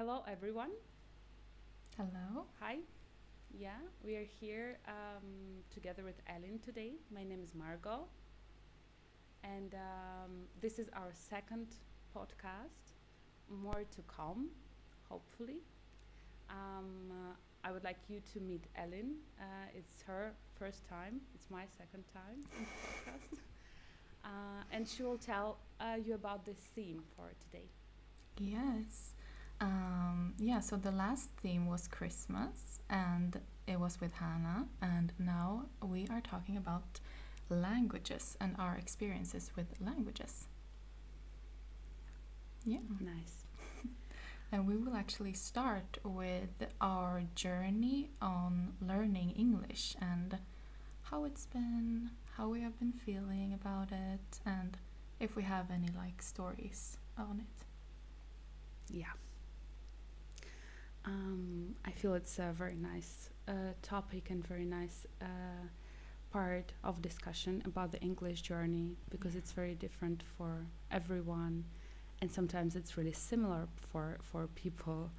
Hello, everyone. Hello. Hi. Yeah, we are here together with Elin today. My name is Margot, and this is our second podcast. More to come, hopefully. I would like you to meet Elin. It's her first time. It's my second time in the podcast. And she will tell you about this theme for today. Yes. So the last theme was Christmas, and it was with Hannah, and now we are talking about languages and our experiences with languages. Yeah. Nice. And we will actually start with our journey on learning English and how it's been, how we have been feeling about it, and if we have any stories on it. Yeah. I feel it's a very nice topic and very nice part of discussion about the English journey because it's very different for everyone, and sometimes it's really similar for people.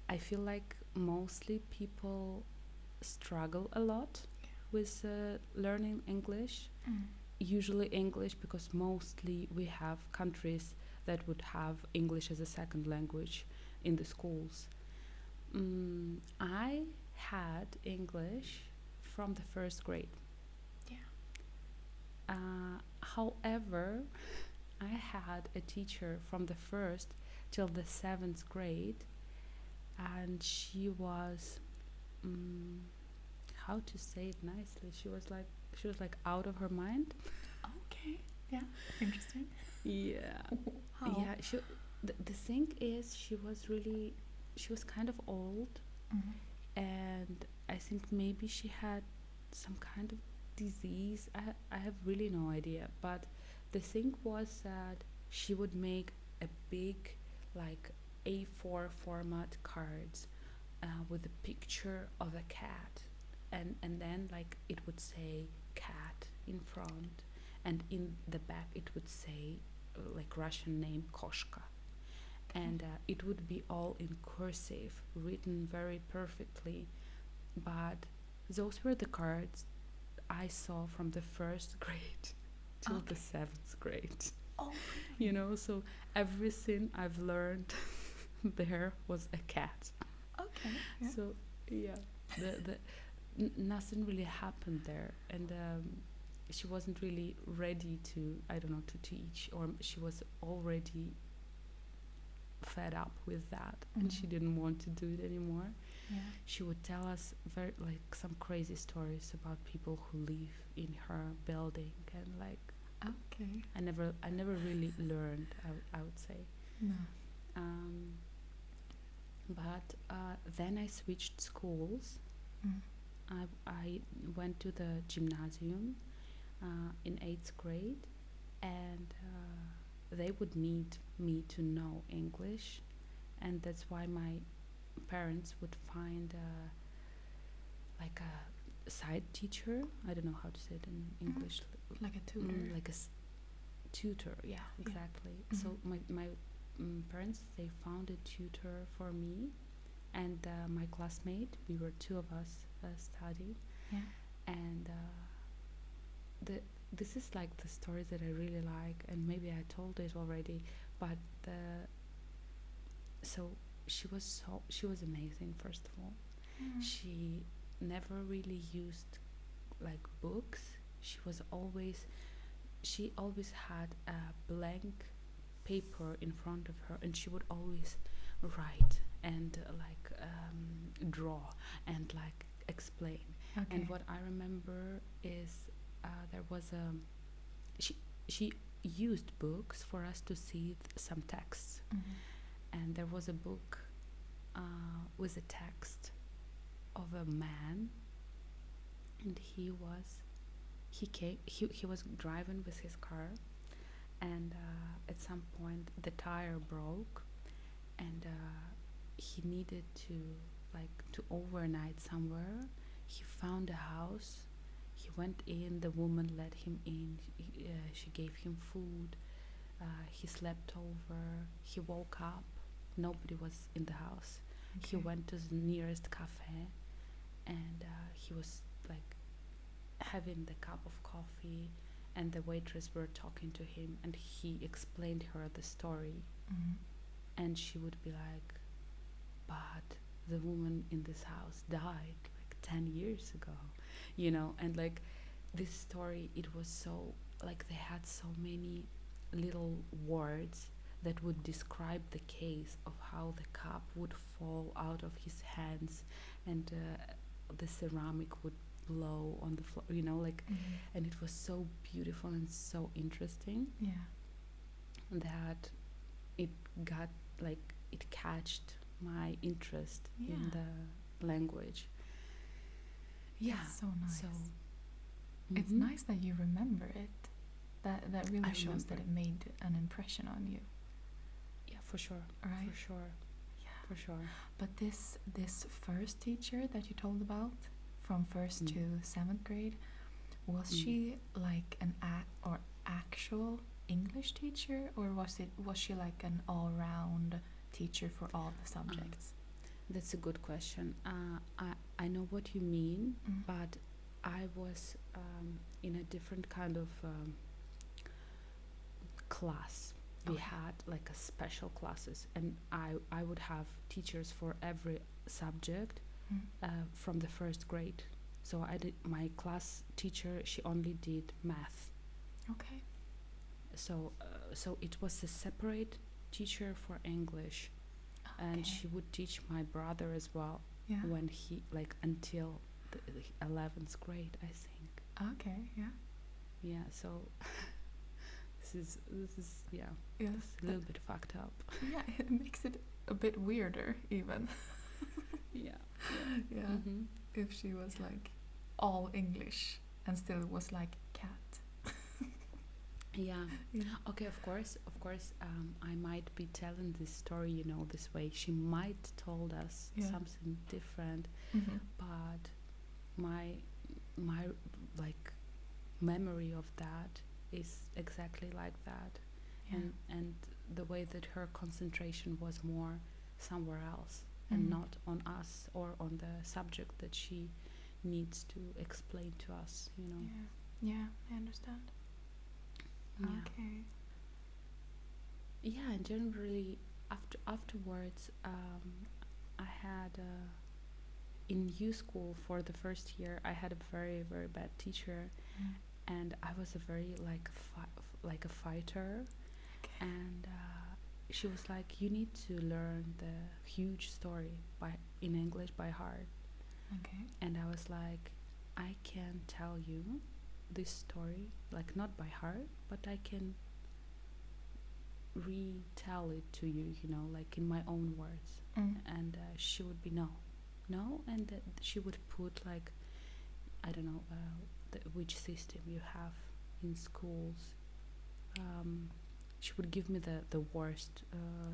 I feel like mostly people struggle a lot with learning English. Usually English because mostly we have countries that would have English as a second language in the schools. I had English from the first grade. Yeah. However, I had a teacher from the first till the seventh grade, and she was, how to say it nicely? She was like out of her mind. Okay. Yeah. Interesting. Yeah. How? Yeah. The thing is, she was kind of old, and I think maybe she had some kind of disease. I have really no idea. But the thing was that she would make a big, like A4 format cards with a picture of a cat, and then like it would say cat in front, and in the back it would say like Russian name Koshka, and it would be all in cursive, written very perfectly. But those were the cards I saw from the first grade till the seventh grade. Oh, So everything I've learned there was a cat. Okay. Yeah. So yeah, the nothing really happened there, and she wasn't really ready to, I don't know, to teach, or she was already fed up with that, and she didn't want to do it anymore. Yeah. She would tell us very some crazy stories about people who live in her building, and Okay. I never really learned. I would say. No. But then I switched schools. I went to the gymnasium in 8th grade, and they would need me to know English, and that's why my parents would find like a side teacher. I don't know how to say it in English. Like a tutor. Like a tutor. Yeah, exactly. So my parents, they found a tutor for me, and my classmate. We were two of us studying. Yeah. And this is like the story that I really like, and maybe I told it already, but so she was amazing. First of all, she never really used like books. She always had a blank paper in front of her, and she would always write and draw and explain. Okay. And what I remember is there was she used books for us to see some texts, and there was a book with a text of a man, and he was driving with his car, and at some point the tire broke, and he needed to overnight somewhere. He found a house. He went in. The woman let him in. She gave him food, He slept over. He woke up. Nobody was in the house. He Okay. went to the nearest cafe, and he was like having the cup of coffee, and the waitress were talking to him, and he explained her the story, and she would be like, but the woman in this house died like 10 years ago, and like this story, it was so like they had so many little words that would describe the case of how the cup would fall out of his hands, and the ceramic would blow on the floor, like, and it was so beautiful and so interesting Yeah. that it got like it catched my interest in Yeah. the language. Yeah. It's so nice. So It's nice that you remember it. That really I shows that remember. it made an impression on you, Yeah, for sure. right? For sure. Yeah. For sure. But this first teacher that you told about, from first to 7th grade, was she like an actual English teacher, or was she like an all-round teacher for all the subjects? That's a good question. I know what you mean, but I was in a different kind of class. We Okay. had like a special classes, and I would have teachers for every subject from the first grade. So I did my class teacher. She only did math. Okay. So it was a separate teacher for English, and Okay. she would teach my brother as well Yeah. when he like until the 11th grade, I think. Okay. Yeah. Yeah. So this is yeah. Yes. It's a little bit fucked up. Yeah. It makes it a bit weirder, even. Yeah. Yeah. Mm-hmm. If she was like all English and still was like cat. Yeah. Yeah. Okay. Of course. I might be telling this story, this way. She might told us Yeah. something different, but my like memory of that is exactly like that. Yeah. And the way that her concentration was more somewhere else and not on us or on the subject that she needs to explain to us. Yeah. Yeah. I understand. Yeah. Okay. Yeah, and generally afterwards, I had in U school for the first year. I had a very very bad teacher, and I was a very like a fighter, Okay. and she was like, you need to learn the huge story in English by heart, Okay. and I was like, I can tell you this story like not by heart, but I can retell it to you, like in my own words. And she would be no, and she would put like, I don't know which system you have in schools. She would give me the worst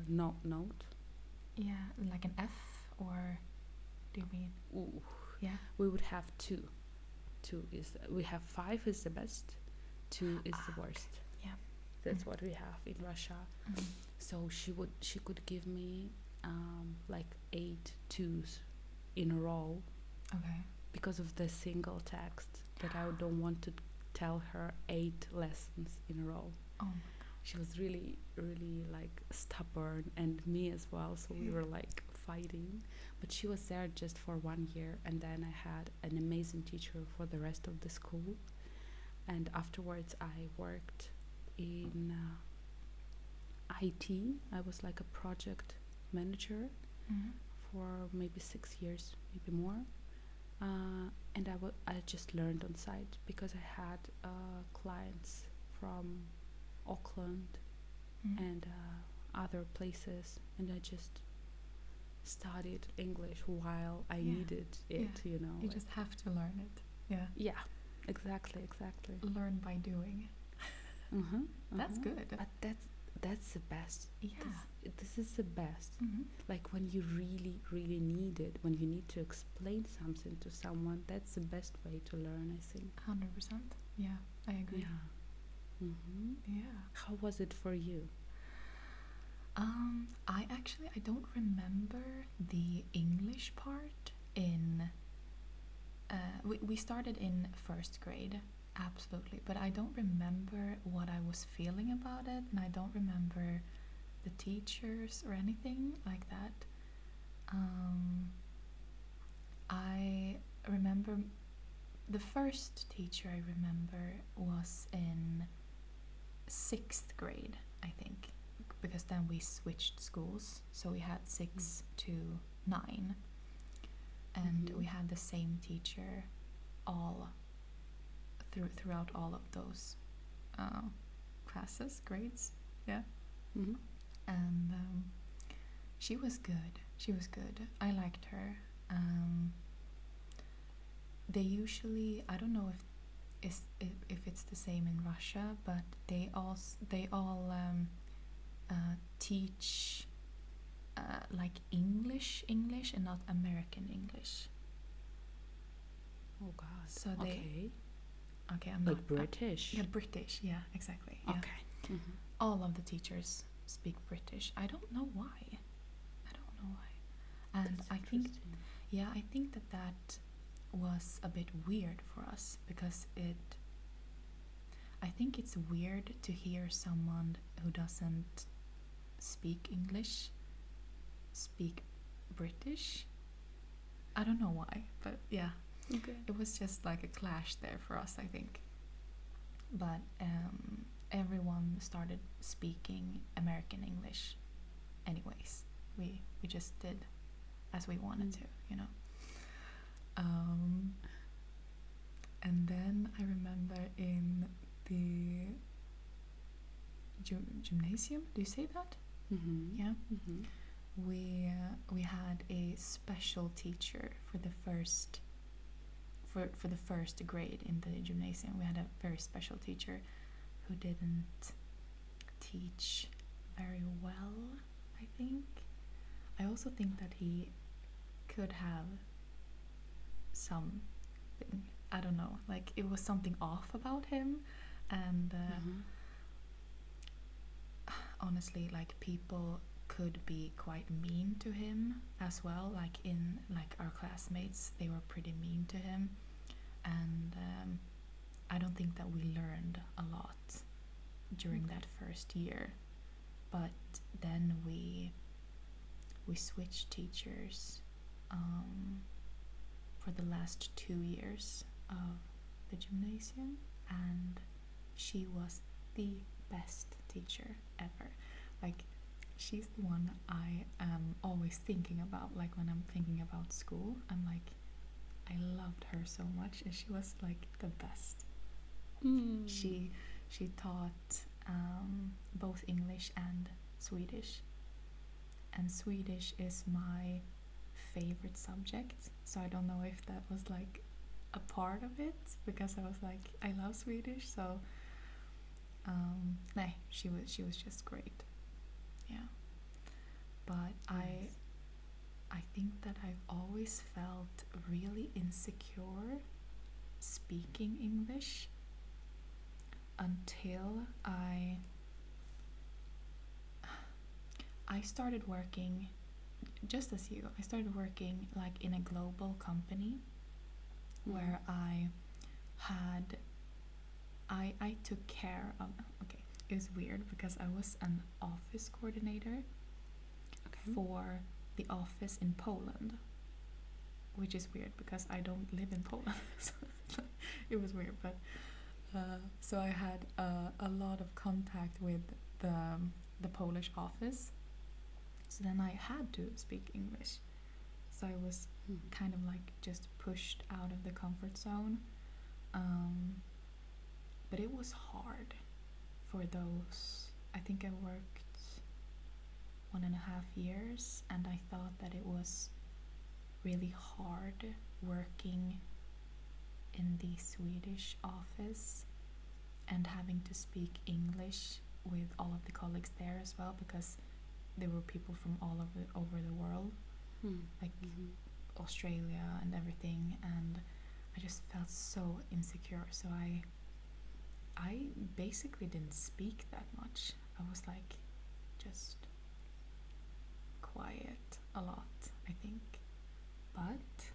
note. Yeah, like an F, or do you mean? Ooh. Yeah. We would have two. We have 5 is the best, 2 is the worst. Okay. Yeah. That's what we have in Russia. So she could give me like 8 2s in a row Okay. because of the single text that I don't want to tell her 8 lessons in a row. Oh. She was really really like stubborn, and me as well, so we were like fighting, but she was there just for 1 year, and then I had an amazing teacher for the rest of the school. And afterwards I worked in IT. I was like a project manager for maybe 6 years, maybe more. And I just learned on site because I had clients from Auckland and other places, and I just studied English while I needed it. You like, just have to learn it. Yeah. yeah, exactly. Learn by doing. That's good. But that's the best. Yeah. This is the best. Like when you really really need it, when you need to explain something to someone, that's the best way to learn, I think. 100%. Yeah, I agree. Yeah. How was it for you? I don't remember the English part in. We started in first grade, absolutely, but I don't remember what I was feeling about it, and I don't remember the teachers or anything like that. I remember the first teacher I remember was in sixth grade, I think, because then we switched schools, so we had 6 to 9, and we had the same teacher all throughout all of those classes, grades, yeah. Mm-hmm. And she was good. She was good. I liked her. They usually, I don't know if it's the same in Russia, but they all teach like English and not American English. Oh God. So they okay, I'm like not British. yeah, British. Yeah, exactly. Yeah. Okay. Mm-hmm. All of the teachers speak British. I don't know why. I don't know why. And That's I think interesting. yeah, I think that was a bit weird for us because I think it's weird to hear someone who doesn't speak English speak British. I don't know why, but yeah, Okay. it was just like a clash there for us, I think. But everyone started speaking American English anyways. We just did as we wanted to, you know. And then I remember in the gymnasium, do you say that? Mm-hmm. Yeah. Mm-hmm. We had a special teacher for the first grade in the gymnasium. We had a very special teacher who didn't teach very well, I think. I also think that he could have something, I don't know, like it was something off about him, and honestly, like people could be quite mean to him as well. Like in like our classmates, they were pretty mean to him, and I don't think that we learned a lot during that first year. But then we switched teachers for the last 2 years of the gymnasium, and she was the best teacher ever. Like, she's the one I am always thinking about. Like, when I'm thinking about school, I'm like, I loved her so much, and she was like the best. She taught both English and Swedish, and Swedish is my favorite subject, so I don't know if that was like a part of it, because I was like, I love Swedish, so no, she was just great. Yeah. But Nice. I think that I've always felt really insecure speaking English until I started working just as you. I started working like in a global company where I took care of, okay, it was weird because I was an office coordinator for the office in Poland, which is weird because I don't live in Poland. So it was weird, but so I had a lot of contact with the Polish office, so then I had to speak English. So I was kind of like just pushed out of the comfort zone. But it was hard for those. I think I worked 1.5 years, and I thought that it was really hard working in the Swedish office and having to speak English with all of the colleagues there as well, because there were people from all over the world, like Australia and everything, and I just felt so insecure. So I basically didn't speak that much. I was like just quiet a lot, I think. But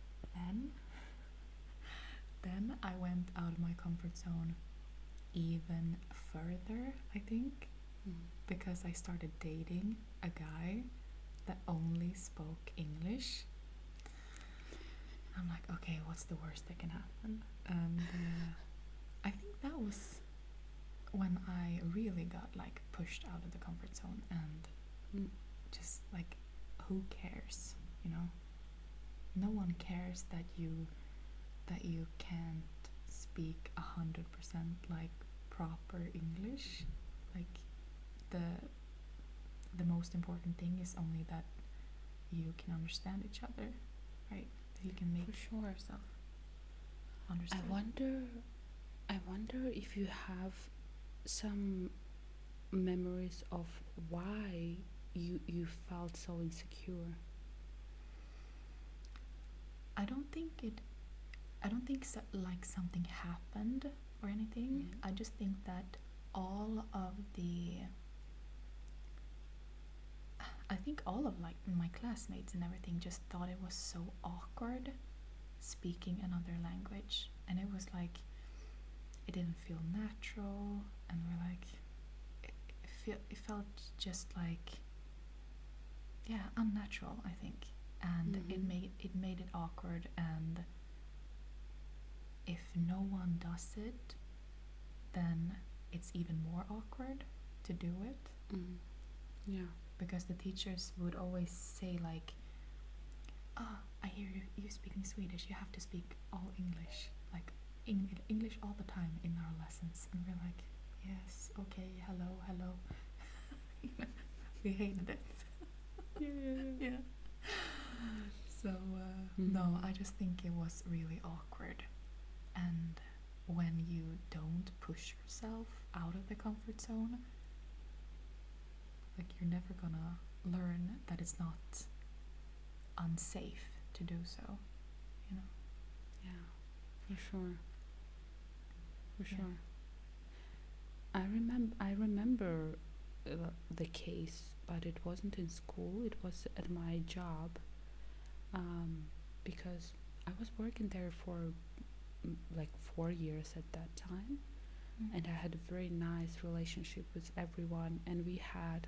then I went out of my comfort zone even further, I think, because I started dating a guy that only spoke English. I'm like, okay, what's the worst that can happen? And I think that was when I really got like pushed out of the comfort zone and just like, who cares, you know? No one cares that you can't speak 100% like proper English. Like the most important thing is only that you can understand each other, right? That you can make For sure. yourself understood. I wonder if you have some memories of why you felt so insecure. I don't think so, like something happened or anything. I just think that all of like my classmates and everything just thought it was so awkward speaking another language, and it was like it didn't feel natural, and we're like it felt just like, yeah, unnatural, I think. And it made it awkward, and if no one does it, then it's even more awkward to do it. Yeah. Because the teachers would always say like, oh, I hear you speaking Swedish, you have to speak all English, like English all the time in our lessons. And we're like, yes, okay, hello. We hated it. Yeah. So no, I just think it was really awkward. And when you don't push yourself out of the comfort zone, like, you're never gonna learn that it's not unsafe to do so, you know? Yeah, for sure. I remember the case, but it wasn't in school, it was at my job, because I was working there for like 4 years at that time, and I had a very nice relationship with everyone, and we had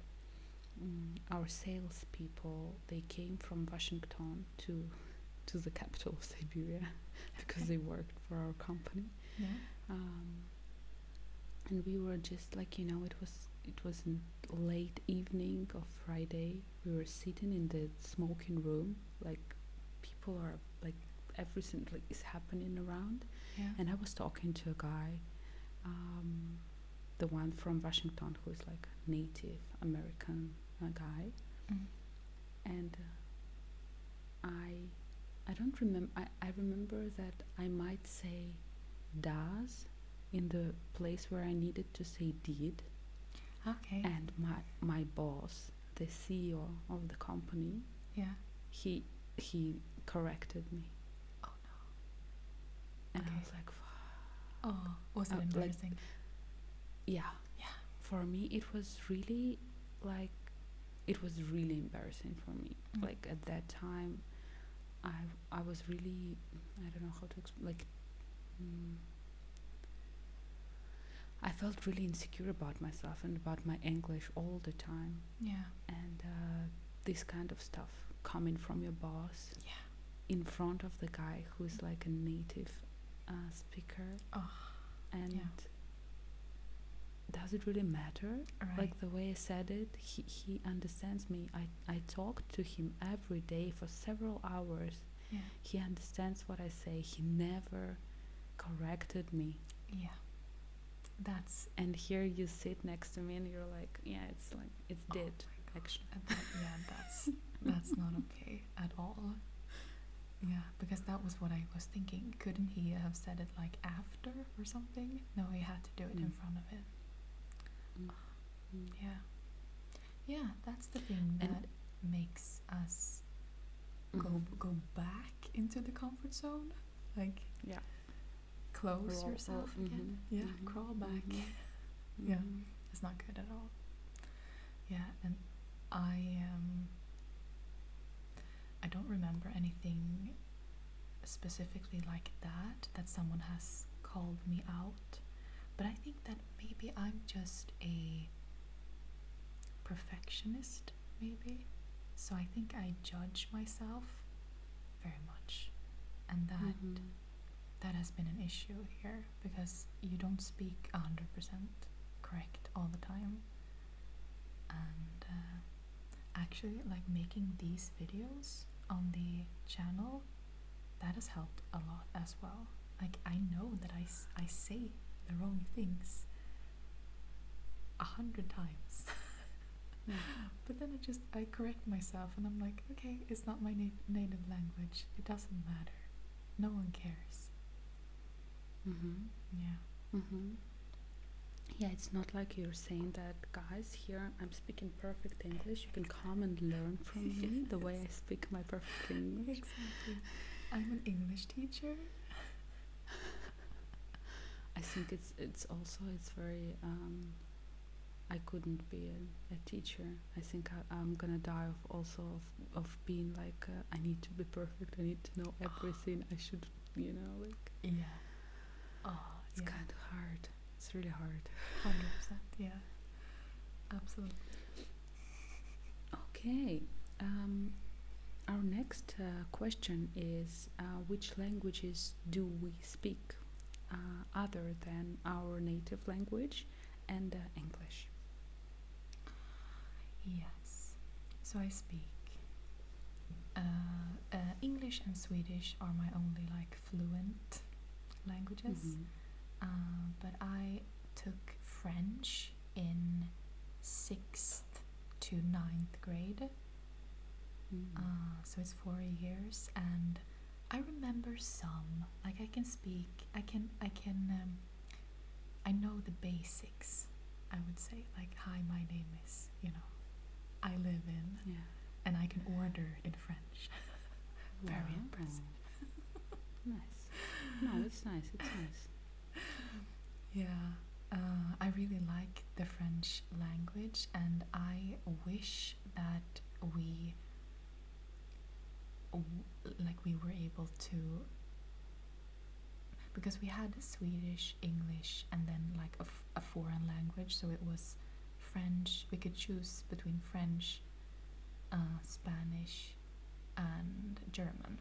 our salespeople, they came from Washington to the capital of Siberia because they worked for our company. And we were just like, it was late evening of Friday. We were sitting in the smoking room, like people are like everything like is happening around. And I was talking to a guy, the one from Washington, who is like Native American guy. And I don't remember. I remember that I might say does in the place where I needed to say did. Okay. And my boss, the CEO of the company, he corrected me. Oh no. And I was like, oh, was it embarrassing? Yeah. For me, it was really embarrassing for me. Like at that time, I was really, I don't know how to explain, like I felt really insecure about myself and about my English all the time. And this kind of stuff coming from your boss in front of the guy who's like a native speaker. And does it really matter? Right. Like the way I said it, he understands me. I talked to him every day for several hours. He understands what I say. He never corrected me. And here you sit next to me and you're like, it's dead, actually. That's not okay at all. Because that was what I was thinking. Couldn't he have said it like after or something? No, he had to do it in front of it. That's the thing that makes us go back into the comfort zone. Like, close yourself again. Yeah, crawl back. Yeah, it's not good at all. Yeah, and I don't remember anything specifically like that someone has called me out, but I think that maybe I'm just a perfectionist, maybe. So I think I judge myself very much, and that has been an issue here, because you don't speak 100% correct all the time. And actually, like, making these videos on the channel, that has helped a lot as well. Like, I know that I say the wrong things 100 times. But then I correct myself, and I'm like, okay, it's not my native language. It doesn't matter. No one cares. Yeah. Yeah, it's not like you're saying that, guys, here I'm speaking perfect English. You can come and learn from me the way I speak my perfect English. Exactly. I'm an English teacher. I think it's very I couldn't be a teacher. I think I'm gonna die of being like I need to be perfect. I need to know everything. I should, like. Yeah. Oh, it's kind of hard. It's really hard. 100%. Yeah. Absolutely. Okay. Our next question is which languages do we speak other than our native language and English? Yes. So I speak English and Swedish are my only like fluent languages. But I took French in 6th to 9th grade. So it's 4 years, and I remember some. Like, I can speak. I know the basics. I would say, like, hi, my name is, I live in, and I can order in French. Very impressive. Nice. No, it's nice. It's nice. Yeah, I really like the French language, and I wish that we were able to, because we had Swedish, English, and then like a foreign language, so it was French. We could choose between French, Spanish, and German.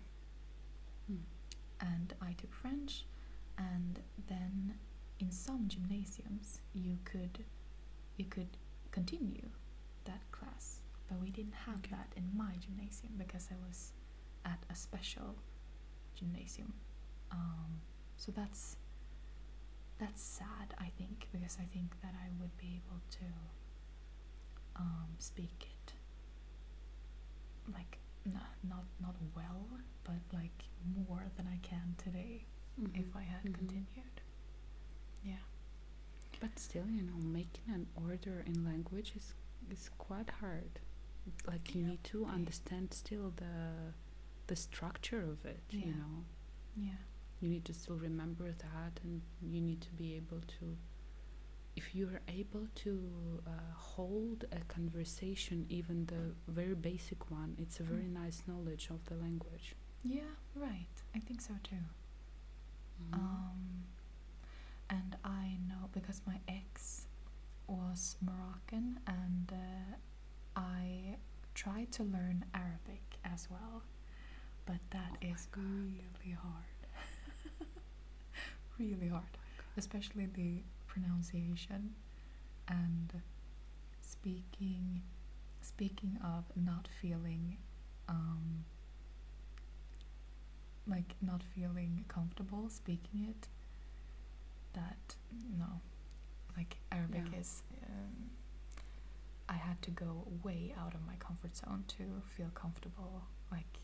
And I took French, and then in some gymnasiums you could continue that class, but we didn't have that in my gymnasium because I was at a special gymnasium. So that's sad, I think, because I think that I would be able to speak it like not well, but like more than I can today if I had continued. Yeah. But still, making an order in language is quite hard. Like, you need to understand still the structure of it, Yeah. You need to still remember that, and you need to be able to, if you're able to hold a conversation, even the very basic one, it's a very nice knowledge of the language. Yeah, right. I think so too. And I know because my ex was Moroccan, and I tried to learn Arabic as well, but that is really hard. Really hard, especially the pronunciation and speaking of not feeling like not feeling comfortable speaking it. That no, like Arabic is I had to go way out of my comfort zone to feel comfortable, like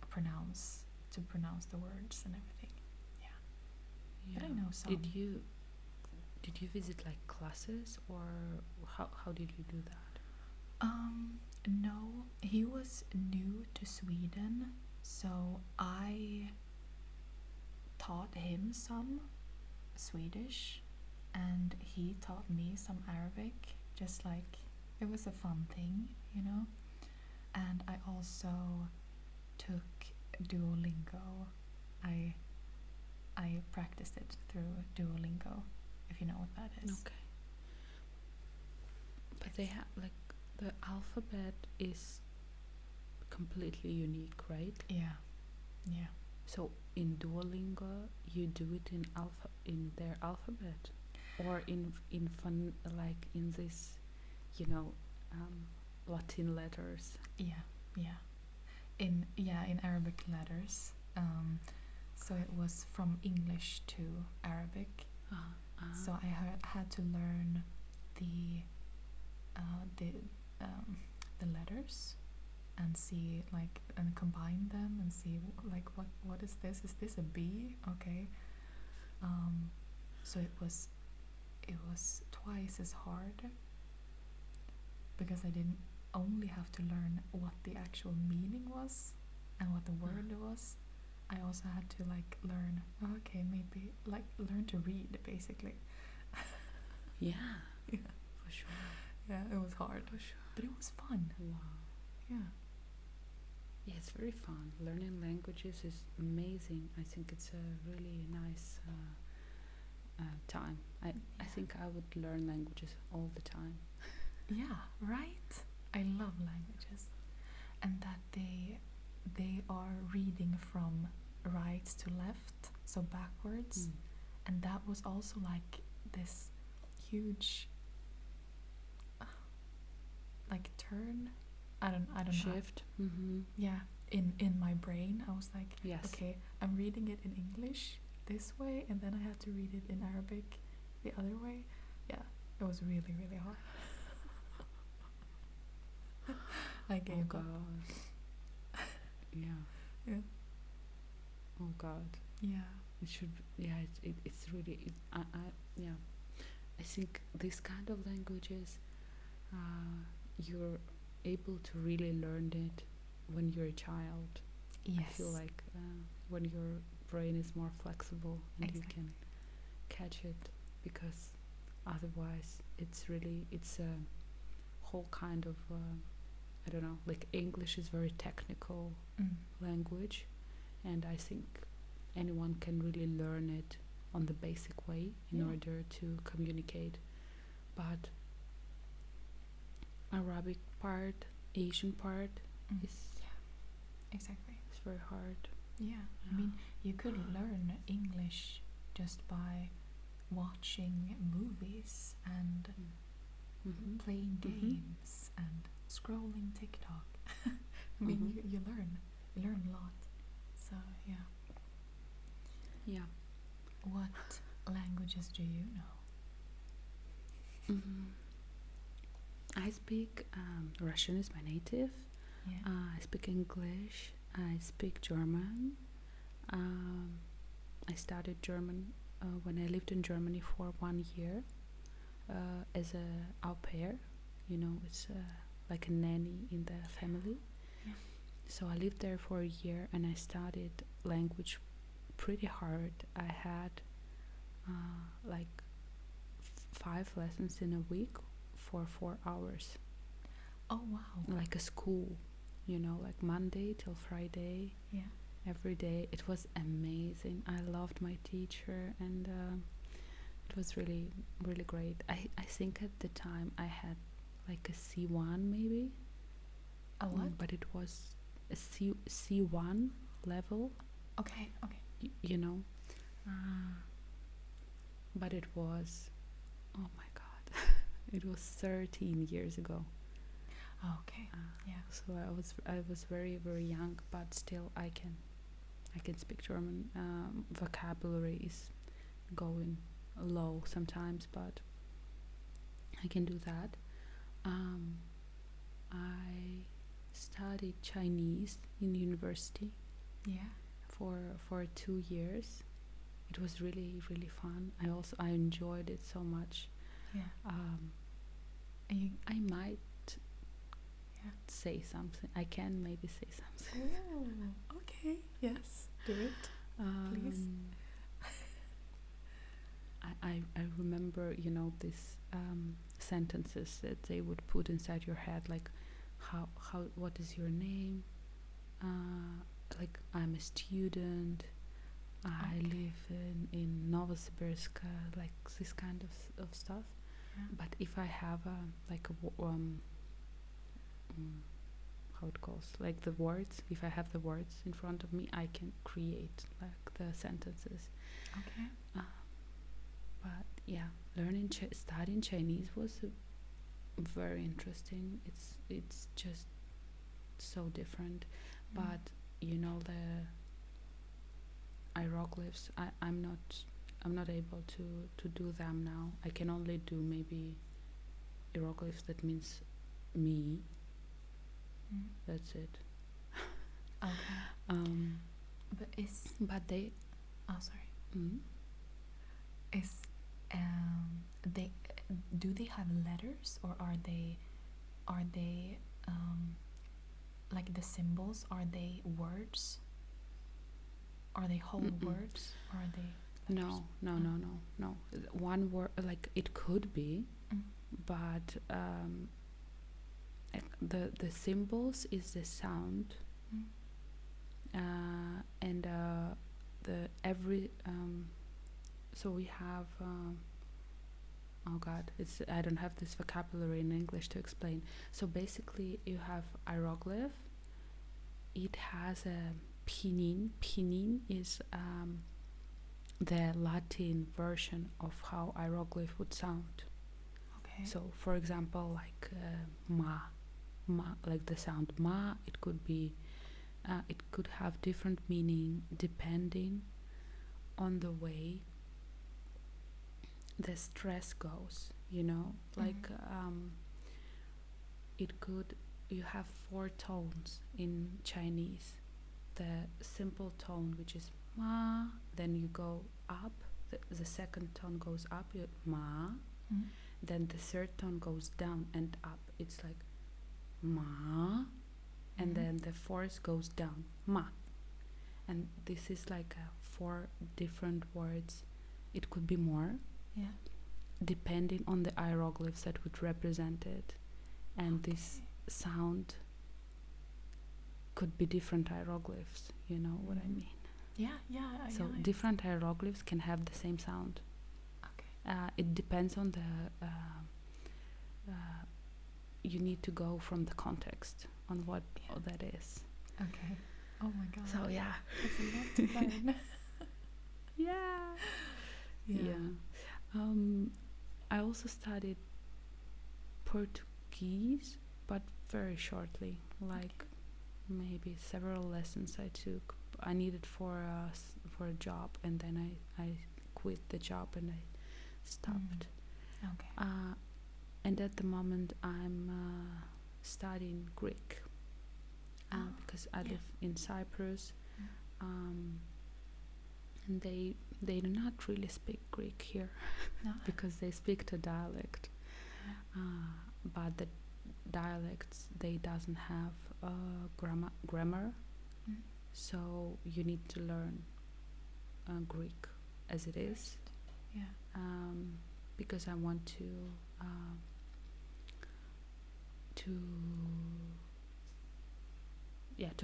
pronounce the words and everything. But I know some. Did you visit like classes, or how did you do that? No, he was new to Sweden, so I taught him some Swedish, and he taught me some Arabic, just like it was a fun thing, you know. And I also took Duolingo. I practiced it through Duolingo, if you know what that is. Okay. But they have like the alphabet is completely unique, right? Yeah, yeah. So in Duolingo, you do it in their alphabet, or in fun like in this, you know, Latin letters. Yeah, yeah. In Arabic letters. So it was from English to Arabic. So I had to learn the the letters and see like and combine them and see like what is this? Is this a B? Okay. So it was twice as hard because I didn't only have to learn what the actual meaning was and what the word was. I also had to like learn, okay, maybe like learn to read basically. Yeah, Yeah, for sure. yeah, it was hard, For sure. but it was fun. Wow. Yeah, Yeah, it's very fun. Learning languages is amazing. I think it's a really nice time. I think I would learn languages all the time. yeah, right. I love languages, and that they are reading from right to left, so backwards, and that was also like this huge like turn. I don't know. Shift. Mm-hmm. Yeah, in my brain, I was like, Yes. okay, I'm reading it in English this way, and then I had to read it in Arabic the other way. Yeah, it was really really hard. I gave up. Yeah. Yeah. Oh God. Yeah. It should. Yeah. It's really. Yeah. I think these kind of languages, you're able to really learn it when you're a child. Yes. I feel like when your brain is more flexible and you can catch it, because otherwise it's a whole kind of I don't know, like English is very technical language, and I think anyone can really learn it on the basic way in order to communicate. But Arabic part, Asian part is exactly. It's very hard. Yeah. I mean, you could learn English just by watching movies and playing games and scrolling TikTok. I mean, you learn a lot. So yeah. Yeah. What languages do you know? I speak Russian is my native. Yeah. I speak English. I speak German. I studied German when I lived in Germany for 1 year as a au pair. You know, it's like a nanny in the family. Yeah. So I lived there for a year and I studied language pretty hard. I had like 5 lessons in a week for 4 hours. Oh wow. Like a school, you know, like Monday till Friday. Yeah. Every day. It was amazing. I loved my teacher, and it was really, really great. I think at the time I had like a C1 maybe. A what? But it was a C1 level. Okay. You know. But it was, oh my God, it was 13 years ago. Okay. Yeah. So I was very, very young, but still I can speak German. Vocabulary is going low sometimes, but I can do that. I studied Chinese in university. Yeah. For 2 years. It was really, really fun. I enjoyed it so much. Yeah. I might say something. I can maybe say something. Oh, okay. Yes, do it, please. I remember, these sentences that they would put inside your head, like how what is your name, like I'm a student, I Okay. live in Novosibirsk, like this kind of stuff. Yeah. But if I have how it goes, like the words, if I have the words in front of me, I can create like the sentences. Okay. But yeah, studying Chinese was very interesting. It's just so different. But the hieroglyphs, I'm not able to do them now. I can only do maybe hieroglyphs that means me. That's it. Okay. But they Oh, sorry. mm, Is they do they have letters, or are they like the symbols? Are they words? Are they whole Mm-mm. words? Or are they letters? no. One word, like it could be, Mm. but the symbols is the sound, and the every so we have oh god, it's I don't have this vocabulary in English to explain. So basically you have hieroglyph, it has a pinyin. Pinyin is the Latin version of how hieroglyph would sound. Okay. So for example, like ma, like the sound ma, it could be it could have different meaning depending on the way the stress goes, like it could, you have 4 tones in Chinese. The simple tone, which is ma, then you go up, the second tone goes up, ma, then the third tone goes down and up, it's like ma, and then the fourth goes down, ma. And this is like 4 different words. It could be more, Yeah. depending on the hieroglyphs that would represent it. And this sound could be different hieroglyphs, you know what I mean? Yeah. So yeah, different hieroglyphs can have the same sound. Okay. It depends on the you need to go from the context on what that is. Okay. Oh my god. So yeah, It's a lot to learn. yeah. I also studied Portuguese, but very shortly, like maybe several lessons I took. I needed for a job, and then I quit the job and I stopped. Okay. And at the moment I'm studying Greek because I live in Cyprus, and they do not really speak Greek here. No. Because they speak the dialect, but the dialects, they doesn't have grammar, so you need to learn Greek as it is. Yeah. Because I want to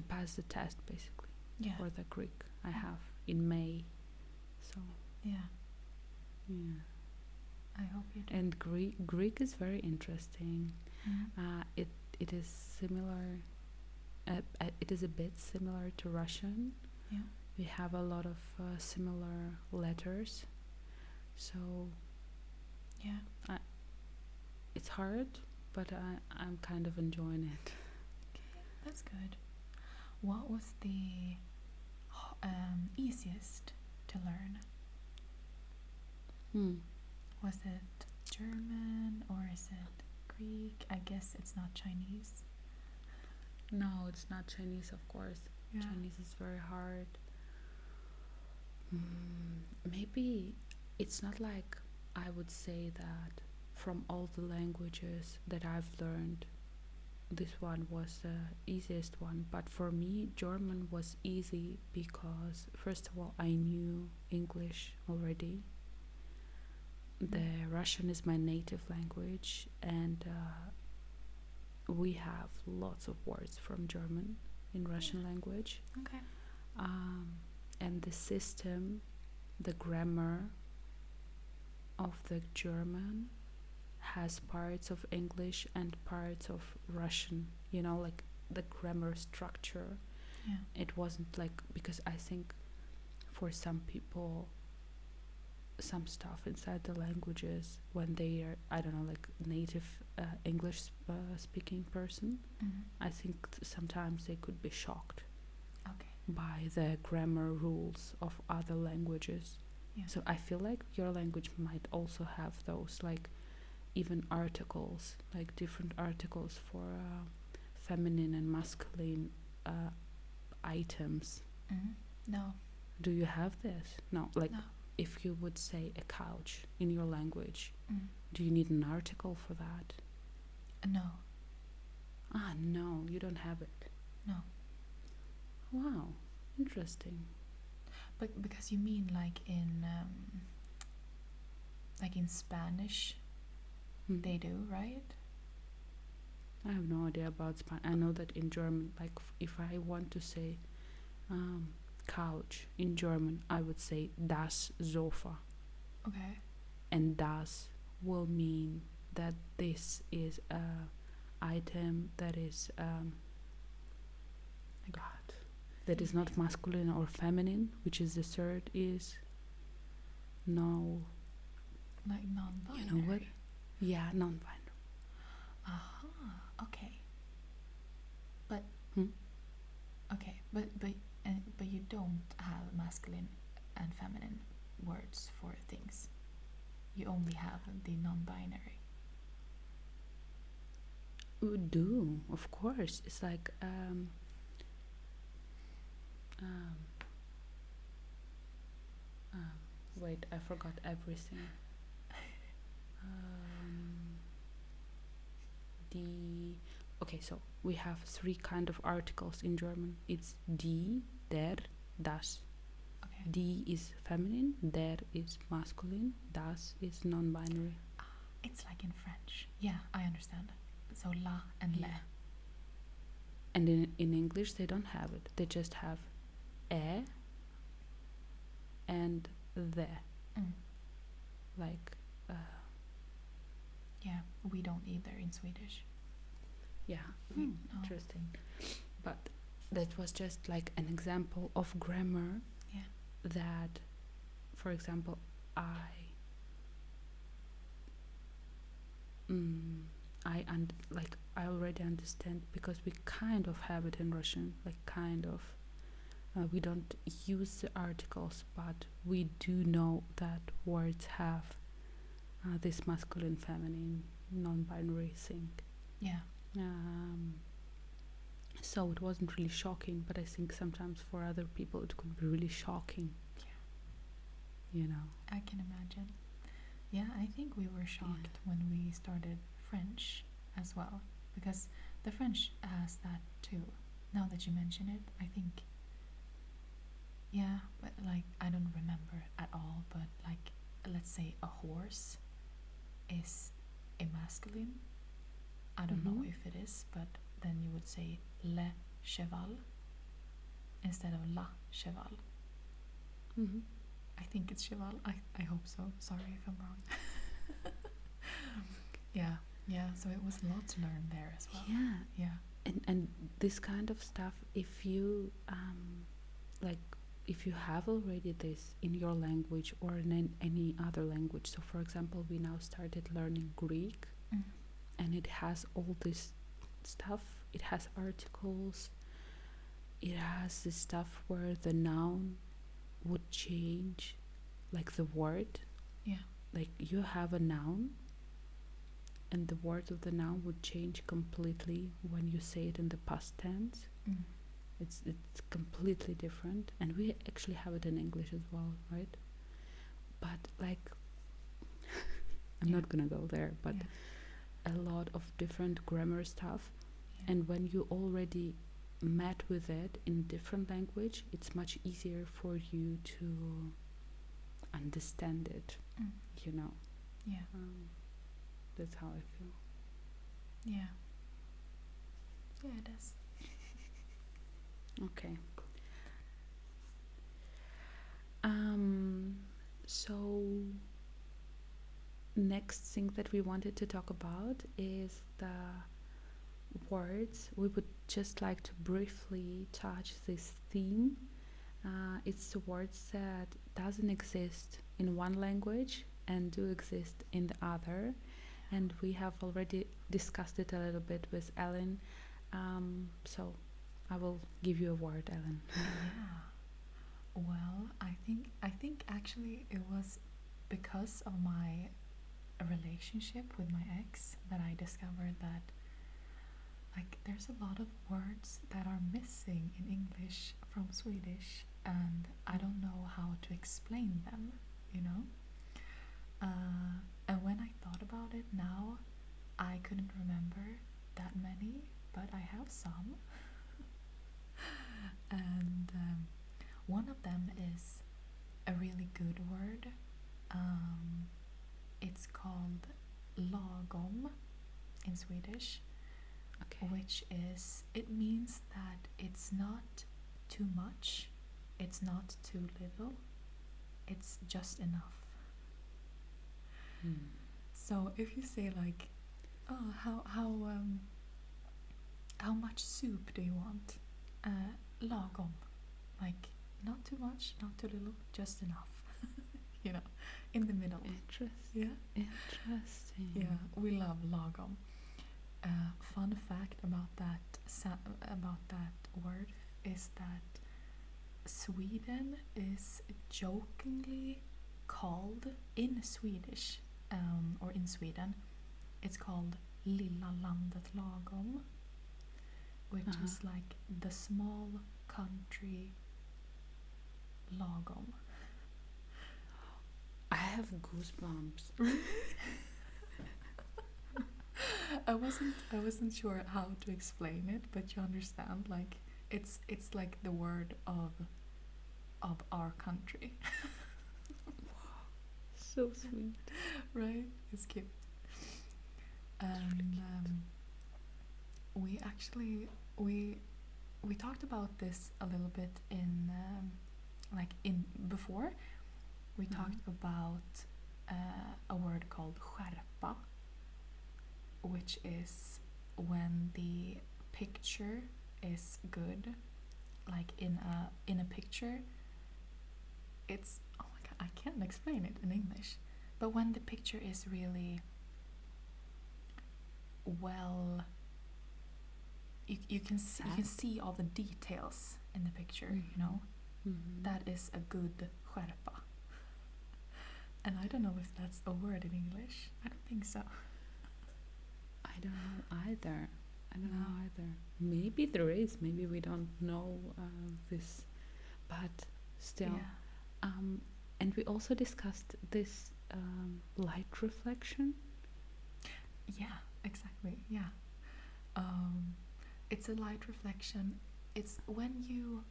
pass the test basically for the Greek I have in May. So yeah, I hope you do. and Greek is very interesting. It is similar. It is a bit similar to Russian. Yeah. We have a lot of similar letters. So yeah, it's hard, but I'm kind of enjoying it. Okay, that's good. What was the easiest to learn? Was it German or is it Greek? I guess it's not Chinese. No, it's not Chinese, of course. Yeah. Chinese is very hard. Maybe it's not like I would say that from all the languages that I've learned, this one was the easiest one. But for me, German was easy because, first of all, I knew English already. The Russian is my native language, and we have lots of words from German in Russian language. Okay. And the system, the grammar of the German has parts of English and parts of Russian, you know, like the grammar structure. Yeah. It wasn't like, because I think for some people, some stuff inside the languages, when they are, I don't know, like native English speaking person, I think sometimes they could be shocked by the grammar rules of other languages. Yeah. So I feel like your language might also have those, like even articles, like different articles for feminine and masculine items. No. Do you have this? No. Like, No. if you would say a couch in your language, do you need an article for that? No. No, you don't have it. No. Wow, interesting. But because you mean like in Spanish, they do, right? I have no idea about Spanish. I know that in German, like if I want to say couch in German, I would say das Sofa. Okay. And das will mean that this is a item that is that is not masculine or feminine, which is the third is no. Like non-binary. You know what? Yeah, non-binary. Aha. Okay. But Hmm? okay, but you don't have masculine and feminine words for things. You only have the non-binary. We do, of course. It's like wait, I forgot everything. Okay, so we have three kind of articles in German. It's die, der, das. Okay. Die is feminine, der is masculine, das is non-binary. It's like in French. Yeah, I understand. So la and le. And in English they don't have it. They just have and the. Like yeah, we don't either in Swedish. Yeah. No. Interesting. But that was just like an example of grammar. Yeah. That, for example, I already understand, because we kind of have it in Russian, like kind of. We don't use the articles, but we do know that words have this masculine, feminine, non-binary thing. Yeah. So it wasn't really shocking, but I think sometimes for other people it could be really shocking. Yeah. You know. I can imagine. Yeah, I think we were shocked when we started French as well, because the French has that too. Now that you mention it, I think. Yeah, but like I don't remember at all, but like let's say a horse is a masculine. I don't know if it is, but then you would say le cheval instead of la cheval. I think it's cheval. I hope so. Sorry if I'm wrong. Yeah. So it was a lot to learn there as well. Yeah. And this kind of stuff, if you if you have already this in your language or in any other language. So for example, we now started learning Greek, and it has all this stuff. It has articles. It has this stuff where the noun would change, like the word. Yeah. Like you have a noun, and the word of the noun would change completely when you say it in the past tense. It's completely different, and we actually have it in English as well, right? But like I'm not gonna go there, but a lot of different grammar stuff, and when you already met with it in different language, it's much easier for you to understand it, you know. Yeah. That's how I feel. Yeah. Yeah, it is. Okay. Um, so next thing that we wanted to talk about is the words. We would just like to briefly touch this theme. It's the words that doesn't exist in one language and do exist in the other, and we have already discussed it a little bit with Ellen. So I will give you a word, Ellen. Yeah. Well, I think actually it was because of my relationship with my ex that I discovered that like there's a lot of words that are missing in English from Swedish, and I don't know how to explain them, you know? And when I thought about it now, I couldn't remember that many, but I have some. And one of them is a really good word. It's called lagom in Swedish, Okay. which is, it means that it's not too much, it's not too little, it's just enough. So if you say like, oh, how much soup do you want? Lagom, like not too much, not too little, just enough. You know, in the middle. Interesting. Yeah. Interesting. Yeah, we love lagom. Fun fact about that word is that Sweden is jokingly called in Swedish, or in Sweden, it's called Lilla landet lagom, which is like the small country lagom. I have goosebumps. I wasn't sure how to explain it, but you understand, like it's like the word of our country. So sweet. Right? It's cute. And we actually we talked about this a little bit in in before. We talked about a word called skärpa, which is when the picture is good, like in a picture. It's, oh my god, I can't explain it in English, but when the picture is really well, you can see all the details in the picture, you know. That is a good skärpa. And I don't know if that's a word in English. I don't think so. I don't know either. Maybe there is. Maybe we don't know this, but still. Yeah. And we also discussed this light reflection. Yeah, exactly. Yeah. It's a light reflection. It's when you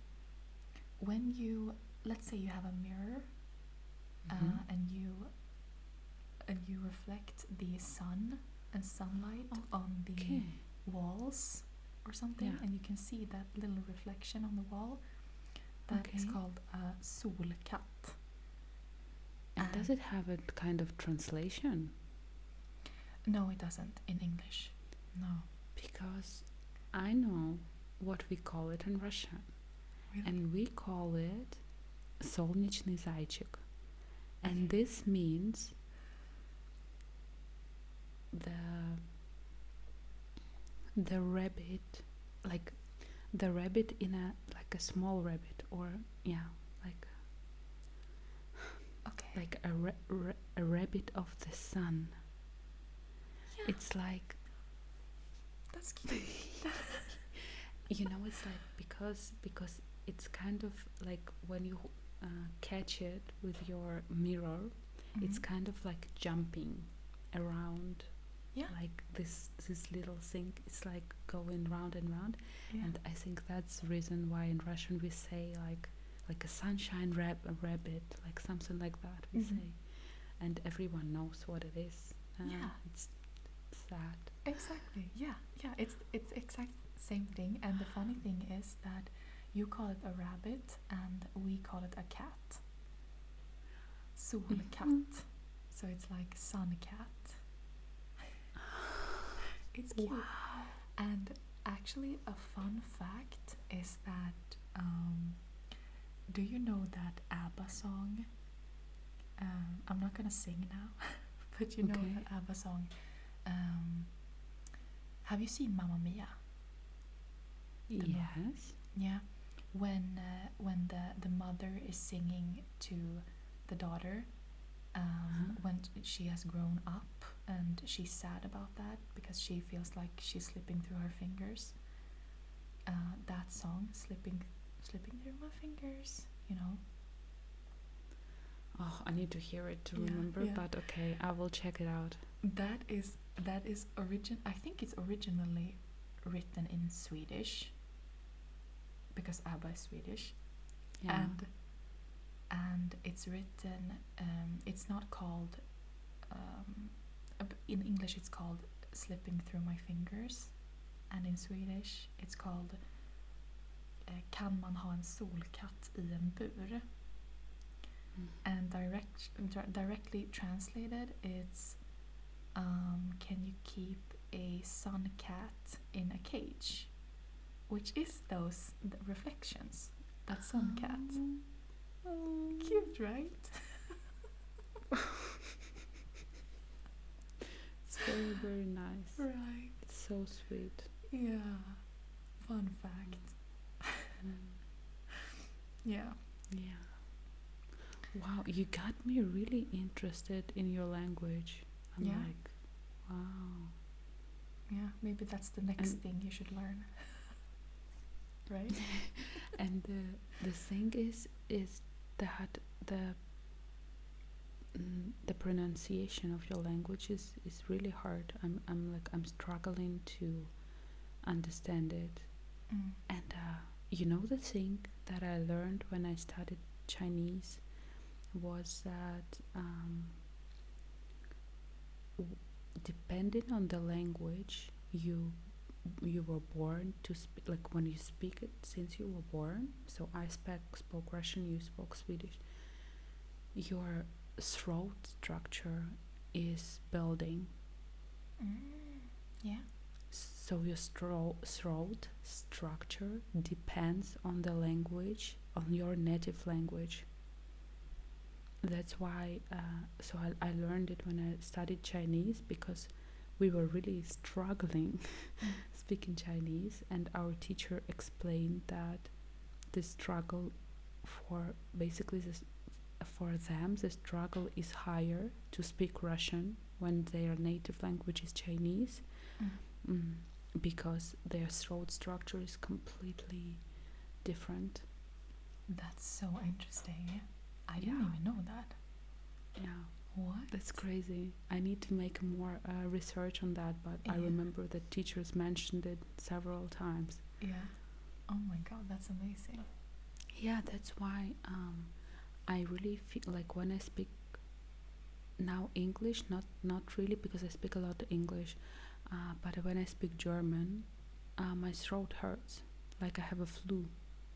let's say you have a mirror, and you reflect the sun and sunlight on the walls or something, and you can see that little reflection on the wall. That is called a solkatt. And does it have a kind of translation? No, it doesn't in English. No. Because I know what we call it in Russian. Really? And we call it солнечный зайчик. And this means the rabbit, like the rabbit in a, like a small rabbit, or like a rabbit of the sun. Yeah. It's like, that's cute. you know, it's like because it's kind of like when you catch it with your mirror, it's kind of like jumping around. Yeah. Like this little thing is like going round and round. Yeah. And I think that's the reason why in Russian we say like a sunshine rabbit, like something like that we say. and everyone knows what it is. Yeah. It's sad. Exactly. Yeah. Yeah. It's exact same thing. And the funny thing is that you call it a rabbit and we call it a cat. Solkatt. So it's like sun cat. It's cute. Wow. And actually, a fun fact is that do you know that ABBA song? I'm not gonna sing now, but you know Okay. that ABBA song. Have you seen Mamma Mia? Yes. Yeah, when the mother is singing to the daughter when she has grown up and she's sad about that because she feels like she's slipping through her fingers. That song, slipping through my fingers, you know. Oh, I need to hear it to Yeah, remember, yeah. but okay, I will check it out. That is I think it's originally written in Swedish because ABBA is Swedish. Yeah. And it's written it's not called in English it's called Slipping Through My Fingers, and in Swedish it's called Kan man ha en solkatt I en bur? And directly translated it's can you keep a sun cat in a cage? Which is those reflections, that sun cat. Cute, right? It's very, very nice. Right. It's so sweet. Yeah. Fun fact. Yeah. Yeah. Wow, you got me really interested in your language. I'm Yeah. like, wow. Yeah. Maybe that's the next And- thing you should learn. Right? And the thing is that the pronunciation of your language is really hard. I'm struggling to understand it. And you know, the thing that I learned when I studied Chinese was that depending on the language you were born to speak, like when you speak it since you were born. So I spoke Russian, you spoke Swedish. Your throat structure is building. Yeah. So your throat structure depends on the language, on your native language. That's why, so I learned it when I studied Chinese, because we were really struggling speaking Chinese, and our teacher explained that the struggle for basically this, for them, the struggle is higher to speak Russian when their native language is Chinese. Because their throat structure is completely different. That's so interesting. I didn't even know that. Yeah. What? That's crazy. I need to make more research on that, but I Yeah. remember that teachers mentioned it several times. Yeah. Oh my god, that's amazing. Yeah, that's why I really feel like when I speak now English, not really because I speak a lot of English, but when I speak German, my throat hurts, like I have a flu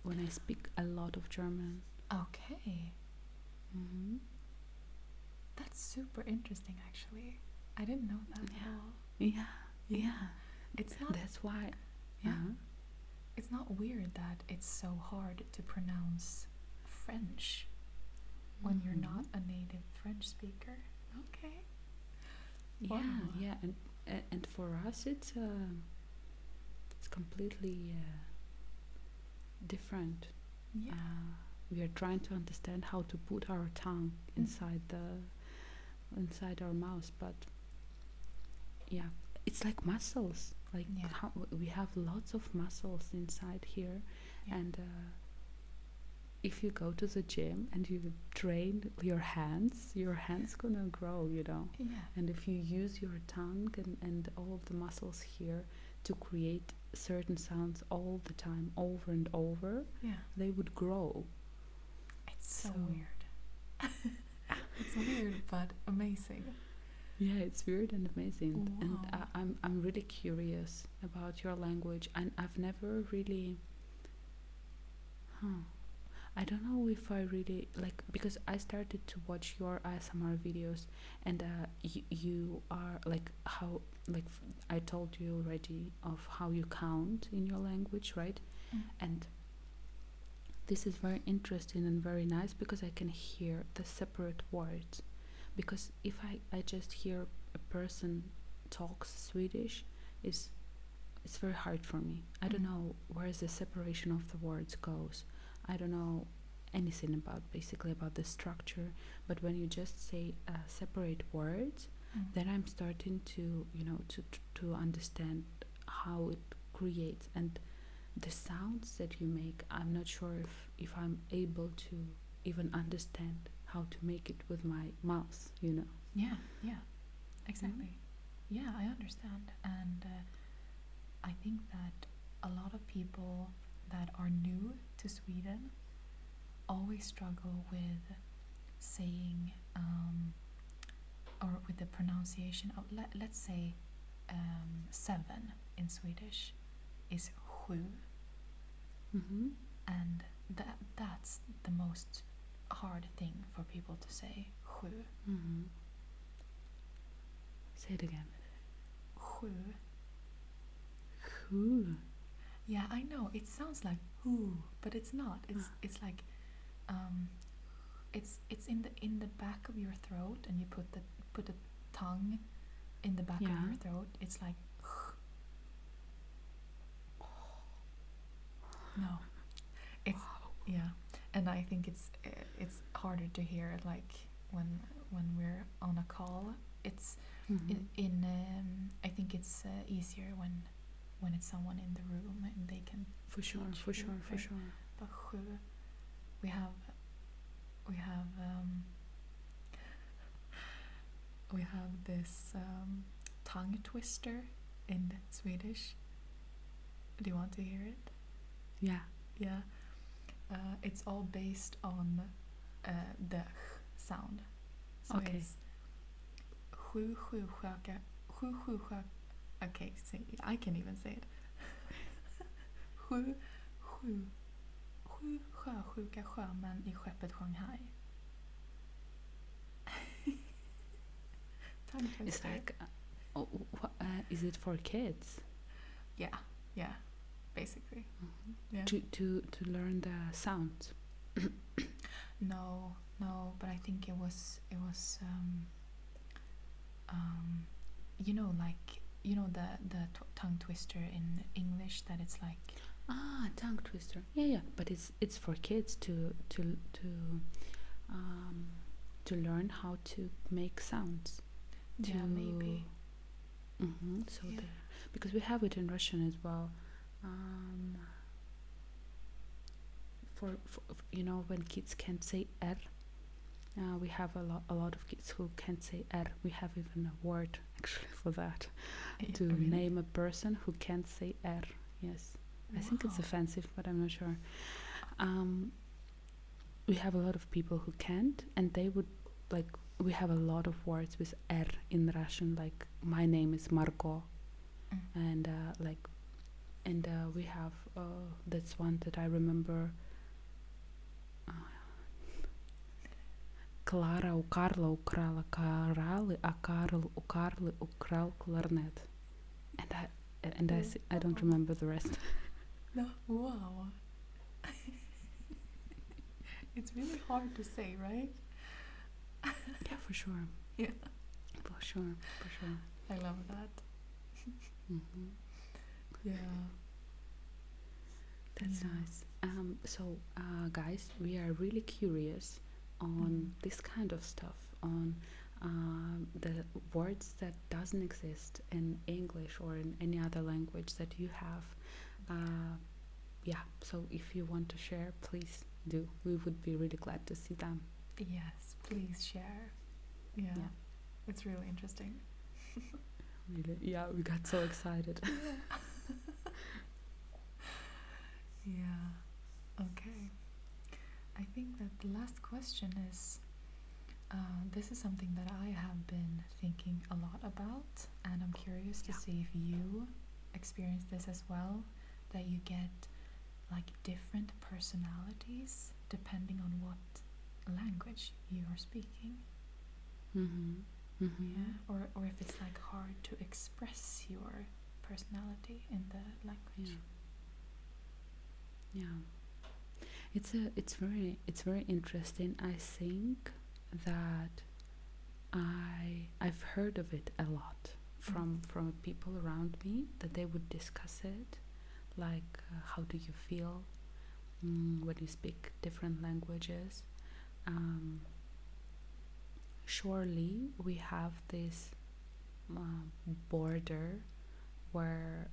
when I speak a lot of German. Okay. That's super interesting, actually. I didn't know that at all. Yeah. It's not. That's why. Yeah. It's not weird that it's so hard to pronounce French when you're not a native French speaker. Okay. Yeah, Wow. yeah, and for us it's completely different. Yeah. We are trying to understand how to put our tongue inside our mouth, but yeah, it's like muscles. Like how we have lots of muscles inside here, and if you go to the gym and you train your hands gonna grow, you know. Yeah. And if you use your tongue and all of the muscles here to create certain sounds all the time, over and over, they would grow. It's so weird. It's weird but amazing. Yeah, it's weird and amazing, and Wow. I'm really curious about your language, and I've never really, huh, I don't know if I really like, because I started to watch your ASMR videos, and you are like how, like I told you already of how you count in your language, right? Mm. And this is very interesting and very nice because I can hear the separate words. Because if I just hear a person talks Swedish, is it's very hard for me. I don't Mm. know where the separation of the words goes. I don't know anything about basically about the structure. But when you just say separate words, Mm. then I'm starting to to understand how it creates and the sounds that you make. I'm not sure if I'm able to even understand how to make it with my mouth. Yeah, yeah, exactly. Yeah, I understand. And I think that a lot of people that are new to Sweden always struggle with saying or with the pronunciation of, let's say, seven in Swedish is sju, Mm-hmm. and that's the most hard thing for people to say, sju. Mm-hmm. Say it again. Sju. Who? Yeah, I know. It sounds like who, but it's not. It's like um, it's in the back of your throat, and you put the tongue in the back of Yeah. your throat. It's like no. It's yeah, and I think it's harder to hear like when we're on a call. It's Mm-hmm. in I think it's easier when it's someone in the room and they can For sure, teach for you, sure, for right? sure. But sju, we have we have we have this tongue twister in Swedish. Do you want to hear it? Yeah. Yeah. It's all based on the sound. So Okay. it's sju sjuksköka, sju sjuksköka. Okay, say, I can even say it. Sju, sju, sju sjösjuka sjömän i skeppet Shanghai. Tongue It's twister. like, is it for kids? Yeah, yeah, basically. Mhm. Yeah. To learn the sounds. No, no, but I think it was like the tongue twister in English that it's like Tongue twister. Yeah, yeah. But it's for kids um to learn how to make sounds. yeah, maybe. So Yeah. because we have it in Russian as well. Um, for when kids can't say R, we have a lot of kids who can't say R. We have even a word actually for that, to Really? name a person who can't say R. Yes, I think it's Wow. offensive, but I'm not sure. We have a lot of people who can't, and they would like. We have a lot of words with R in Russian, like my name is Margot, Mm. and we have that's one that I remember. Клара у Карла украла кораллы, а Карл у Карлы украл кларнет. I don't remember the rest. No, wow. It's really hard to say, right? Yeah, for sure. Yeah. For sure. For sure. I love that. Mm-hmm. Yeah. That's Yeah. nice. So, guys, we are really curious on this kind of stuff, on the words that doesn't exist in English or in any other language that you have. Yeah, so if you want to share, please do. We would be really glad to see them. Yes, please share. Yeah. Yeah. It's really interesting. Really? Yeah, we got so excited. Yeah. Okay. I think that the last question is This is something that I have been thinking a lot about, and I'm curious to Yeah. see if you experience this as well, that you get like different personalities depending on what language you are speaking. Mhm. Mhm. Yeah, or if it's like hard to express your personality in the language. Yeah. Yeah. It's very interesting. I think that I've heard of it a lot from people around me, that they would discuss it, like how do you feel when you speak different languages. Um, Surely we have this border where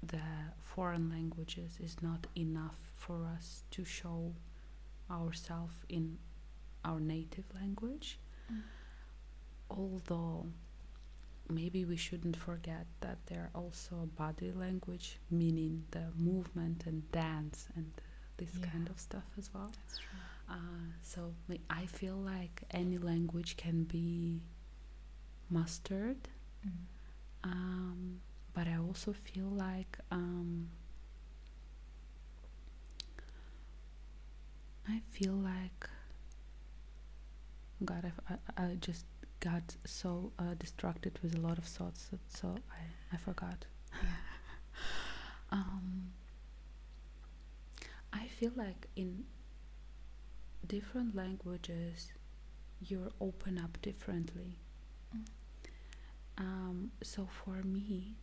the foreign languages is not enough for us to show ourselves in our native language. Mm. Although maybe we shouldn't forget that there are also body language, meaning the movement and dance and this kind of stuff as well. That's true. So I feel like any language can be mastered, but I also feel like God, I just got so distracted with a lot of thoughts, so I forgot. Yeah. I feel like in different languages you open up differently. So for me,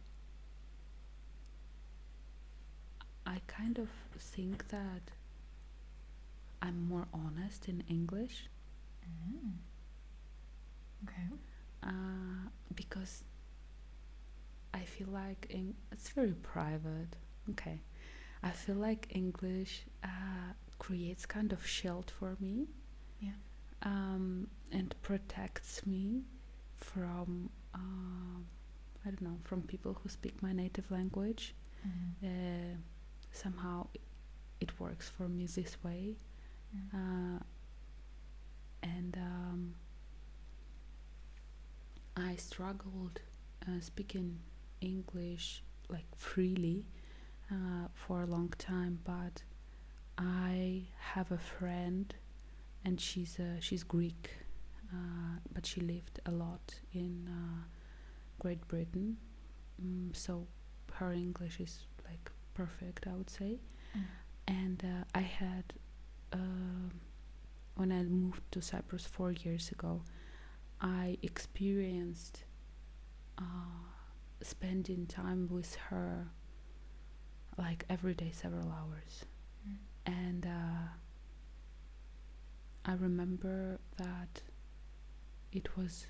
I kind of think that I'm more honest in English. Okay. Because I feel like it's very private. Okay, I feel like English creates kind of shield for me. Yeah. And protects me from I don't know, from people who speak my native language. Somehow it works for me this way. And I struggled speaking English like freely for a long time, but I have a friend, and she's Greek, but she lived a lot in Great Britain, so her English is like perfect, I would say. And I had when I moved to Cyprus 4 years ago, I experienced spending time with her like every day, several hours. And I remember that it was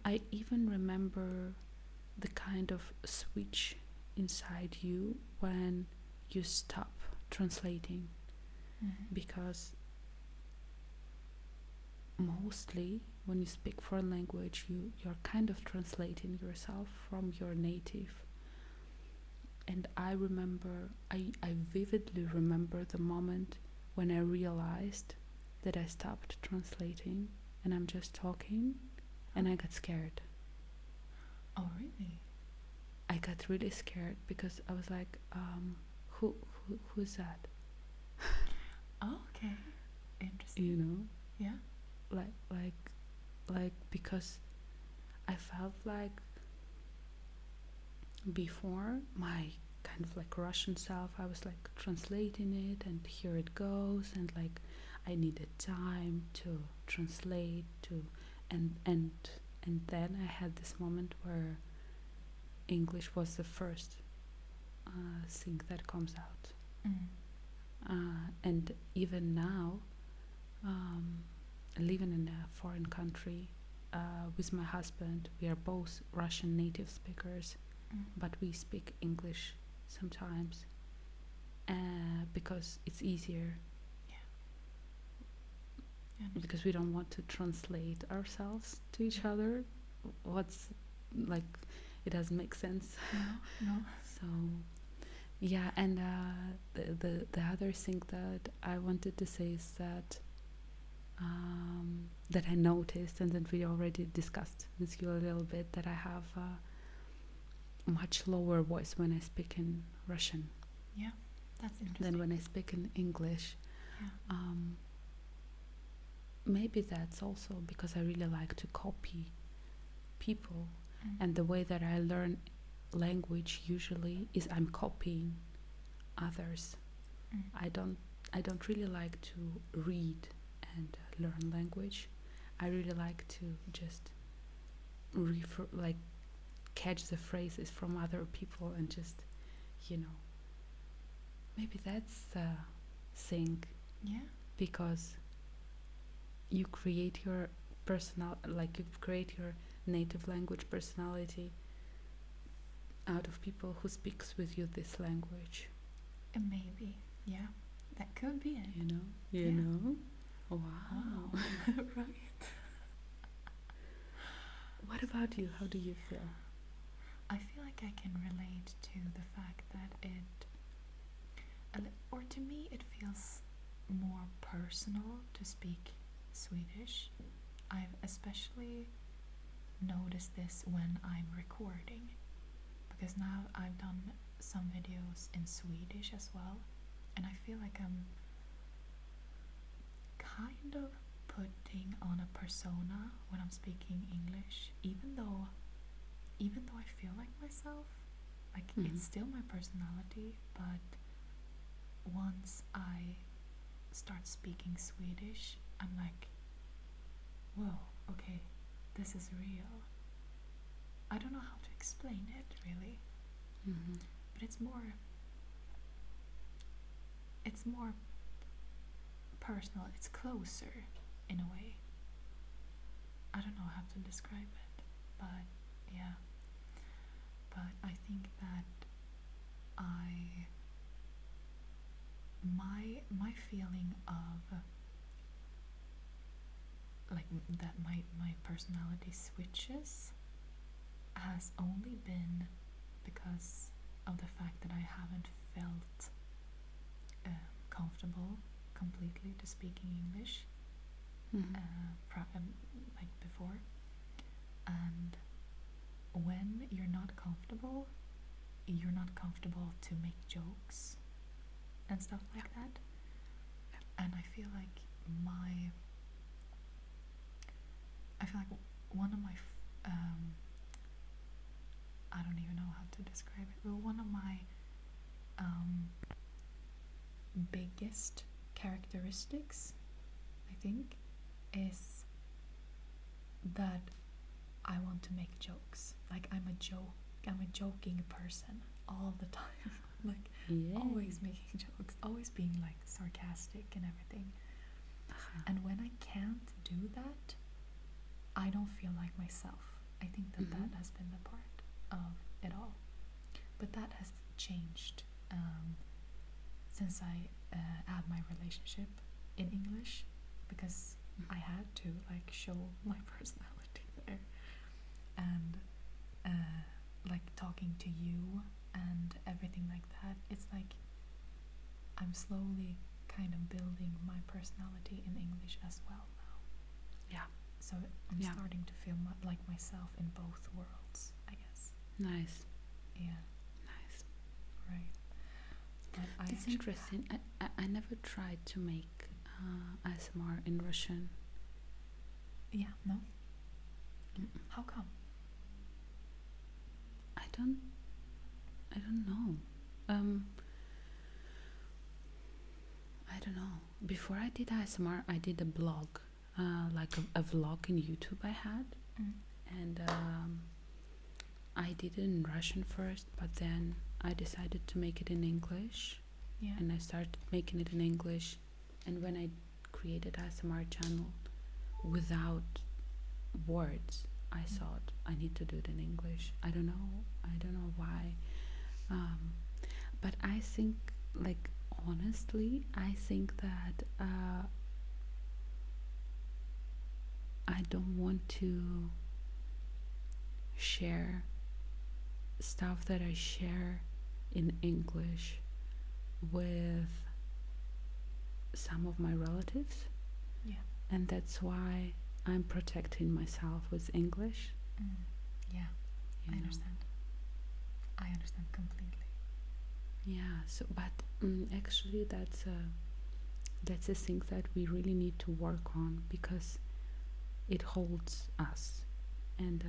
I even remember the kind of switch inside you when you stop translating, because mostly when you speak foreign language you're kind of translating yourself from your native. And I vividly remember the moment when I realized that I stopped translating and I'm just talking, and I got scared. Oh, really? I got really scared because I was like, who's that? Oh, okay. Interesting. You know? Yeah. Like because I felt like before my kind of like Russian self, I was like translating it and here it goes, and like I needed time to translate to and then I had this moment where English was the first thing that comes out. And even now, living in a foreign country with my husband, we are both Russian native speakers, but we speak English sometimes because it's easier. Because we don't want to translate ourselves to each other. What's like, it doesn't make sense. No. So yeah, and the other thing that I wanted to say is that that I noticed and that we already discussed with you a little bit, that I have a much lower voice when I speak in Russian. Yeah, that's interesting. Than when I speak in English. Yeah. Maybe that's also because I really like to copy people, and the way that I learn language usually is I'm copying others. I don't really like to read and learn language. I really like to just catch the phrases from other people and just, maybe that's the thing. Yeah. Because you create your you create your native language personality out of people who speaks with you this language. Maybe, yeah, that could be it. You know. Wow. Right. What about you? How do you feel? I feel like I can relate to the fact that or to me it feels more personal to speak Swedish. I've especially noticed this when I'm recording, because now I've done some videos in Swedish as well, and I feel like I'm kind of putting on a persona when I'm speaking English, even though I feel like myself, like it's still my personality, but once I start speaking Swedish, I'm like, whoa, okay, this is real. I don't know how to explain it really, but it's more personal. It's closer in a way. I don't know how to describe it, but yeah. But I think that my feeling of like that my personality switches has only been because of the fact that I haven't felt comfortable completely to speaking English like before. And when you're not comfortable to make jokes and stuff like that. And I feel like one of my I don't even know how to describe it, but one of my biggest characteristics, I think, is that I want to make jokes. Like I'm a joking person all the time. Like always making jokes, always being like sarcastic and everything. And when I can't do that, I don't feel like myself. I think that that has been the part of it all. But that has changed since I had my relationship in English, because I had to like show my personality there. And like talking to you and everything like that, it's like I'm slowly kind of building my personality in English as well now. Yeah. So I'm starting to feel like myself in both worlds, I guess. Nice. Yeah. Nice. Right. But it's interesting. I never tried to make ASMR in Russian. Yeah, no? How come? I don't know. I don't know. Before I did ASMR, I did a blog, like a vlog in YouTube I had, and I did it in Russian first, but then I decided to make it in English, and I started making it in English. And when I created ASMR channel without words, I thought I need to do it in English. I don't know why, but I think, like, honestly, I think that I don't want to share stuff that I share in English with some of my relatives. and that's why I'm protecting myself with English. Yeah, You I know. understand. I understand completely. Yeah. So, but actually, that's a thing that we really need to work on, because it holds us, and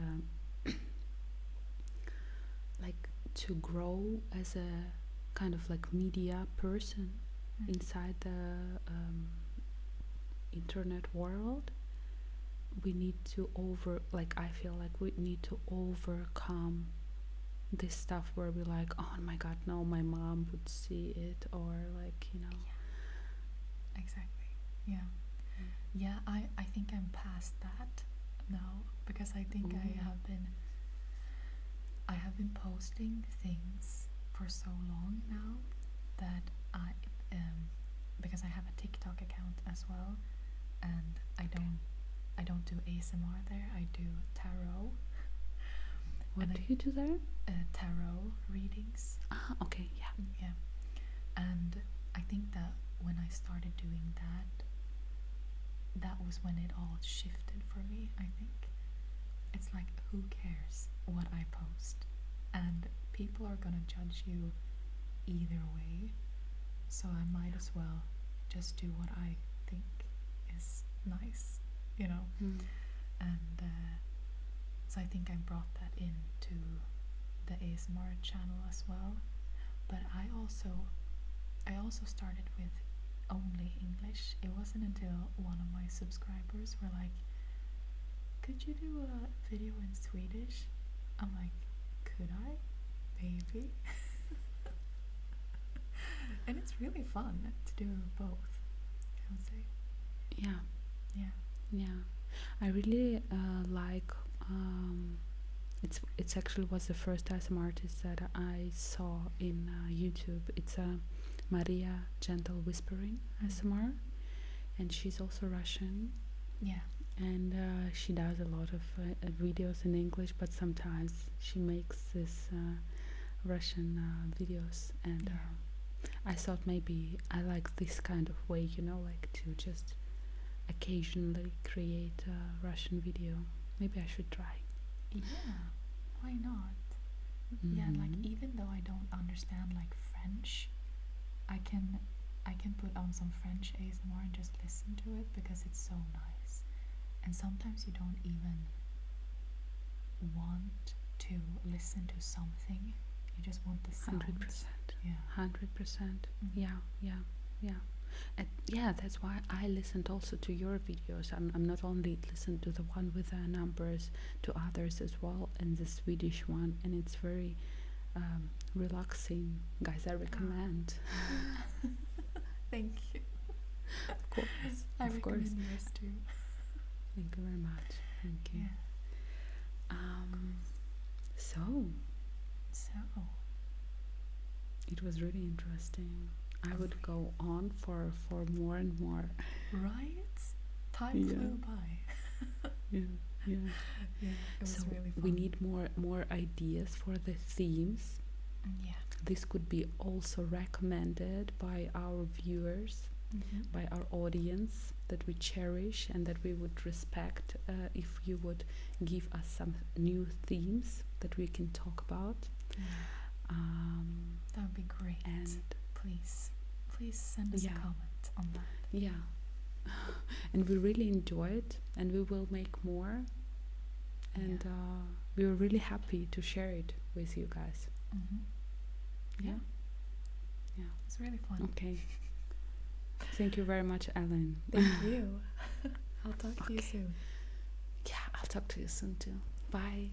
like to grow as a kind of like media person inside the internet world, we need to I feel like we need to overcome this stuff where we're like, oh my god, no, my mom would see it, or like, you know. Exactly. Yeah. Yeah, I think I'm past that now, because I think I have been posting things for so long now that because I have a TikTok account as well, and I don't do ASMR there. I do tarot. What do you do there? Tarot readings. Ah, okay, yeah. Yeah. And I think that when I started doing that, that was when it all shifted for me, I think. It's like, who cares what I post? And people are gonna judge you either way, so I might as well just do what I think is nice, you know? And so I think I brought that into the ASMR channel as well. But I also started with only English. It wasn't until one of my subscribers were like, could you do a video in Swedish? I'm like, could I? Maybe. And it's really fun to do both, I would say. Yeah. I really like it's actually was the first ASMRtist that I saw in YouTube. It's Maria Gentle Whispering ASMR, and she's also Russian. Yeah. And she does a lot of videos in English, but sometimes she makes this Russian videos, and I thought maybe I like this kind of way, you know, like to just occasionally create a Russian video. Maybe I should try. Yeah, why not? Yeah, like even though I don't understand like French, I can put on some French ASMR and just listen to it because it's so nice. And sometimes you don't even want to listen to something. You just want the sound. 100%. Yeah. 100%. Yeah. And yeah, that's why I listened also to your videos. I'm not only listened to the one with the numbers, to others as well, and the Swedish one, and it's very relaxing. Guys, I recommend. Thank you. Of course. I of recommend course. yours too. Thank you very much. Thank you. Yeah. So So it was really interesting. I would go on for more and more. Right? Time flew by. Yeah. It was So really fun. we need more ideas for the themes. Yeah. This could be also recommended by our viewers, by our audience that we cherish and that we would respect, if you would give us some new themes that we can talk about. That would be great. And please send us a comment on that. Yeah. And we really enjoy it, and we will make more, and we were really happy to share it with you guys. Yeah. It's really fun. Okay. Thank you very much, Ellen. Thank you. I'll talk to you soon. Yeah, I'll talk to you soon too. Bye.